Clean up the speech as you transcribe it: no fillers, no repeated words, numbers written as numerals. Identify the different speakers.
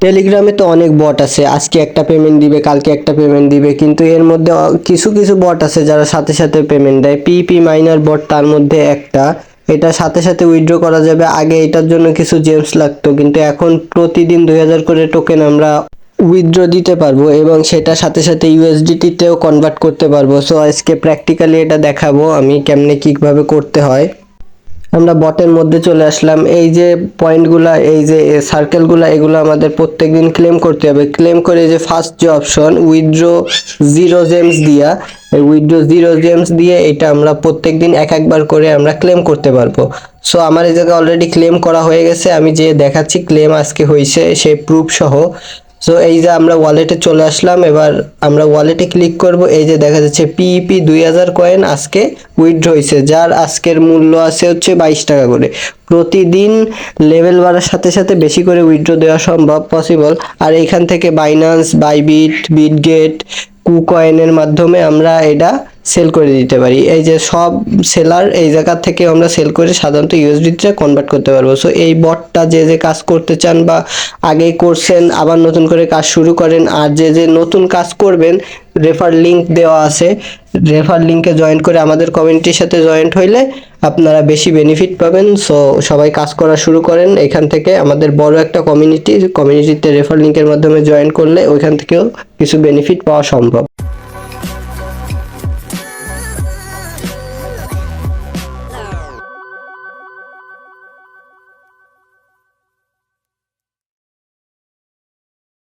Speaker 1: টেলিগ্রামে তো অনেক বট আছে, আজকে একটা পেমেন্ট দিবে, কালকে একটা পেমেন্ট দিবে, কিন্তু এর মধ্যে কিছু কিছু বট আছে যারা সাথে সাথে পেমেন্ট দেয়। পিপি মাইনার বট তার মধ্যে একটা, এটা সাথে সাথে উইথড্র করা যাবে। আগে এটার জন্য কিছু জেমস লাগতো, কিন্তু এখন প্রতিদিন 2000 করে টোকেন আমরা উইথড্র দিতে পারবো এবং সেটা সাথে সাথে ইউএসডিটি তেও কনভার্ট করতে পারবো। সো আজকে প্র্যাকটিক্যালি এটা দেখাবো আমি কেমনে কিভাবে করতে হয়। আমরা বটের মধ্যে চলে আসলাম। এই যে পয়েন্টগুলা, এই যে সার্কেলগুলা, এগুলো আমাদের প্রত্যেকদিন ক্লেম করতে হবে। ক্লেম করে যে ফার্স্ট যে অপশন উইথড্র জিরো জেমস দিয়া, এই উইথড্র জিরো জেমস দিয়ে এটা আমরা প্রত্যেকদিন এক একবার করে আমরা ক্লেম করতে পারবো। সো আমার এই জায়গায় অলরেডি ক্লেম করা হয়ে গেছে, আমি যে দেখাচ্ছি ক্লেম আজকে হয়েছে সেই প্রুফ সহ। সো এই যে আমরা ওয়ালেটে চলে আসলাম, এবার আমরা ওয়ালেটে ক্লিক করব। এই যে দেখা যাচ্ছে পিইপি 2000 কয়েন আজকে উইথড্র হয়েছে, যার আজকের মূল্য আছে হচ্ছে 22 টাকা করে। প্রতিদিন লেভেল বাড়ার সাথে সাথে বেশি করে উইথড্র দেওয়া সম্ভব, পসিবল। আর এখান থেকে বাইন্যান্স, বাইবিট, বিটগেট, কুকয়েনের মাধ্যমে আমরা এটা সেল করে দিতে পারি। এই যে সব সেলার এই জায়গা থেকে আমরা সেল করে সাধারণত ইউএসডিতে কনভার্ট করতে পারবো। সো এই বটটা যে যে কাজ করতে চান বা আগেই করছেন আবার নতুন করে কাজ শুরু করেন, আর যে যে নতুন কাজ করবেন, রেফার লিংক দেওয়া আছে, রেফার লিংকে জয়েন করে আমাদের কমিউনিটির সাথে জয়েন্ট হইলে আপনারা বেশি বেনিফিট পাবেন। সো সবাই কাজ করা শুরু করেন। এখান থেকে আমাদের বড় একটা কমিউনিটিতে রেফার লিংকের মাধ্যমে জয়েন করলে ওইখান থেকেও কিছু বেনিফিট পাওয়া সম্ভব।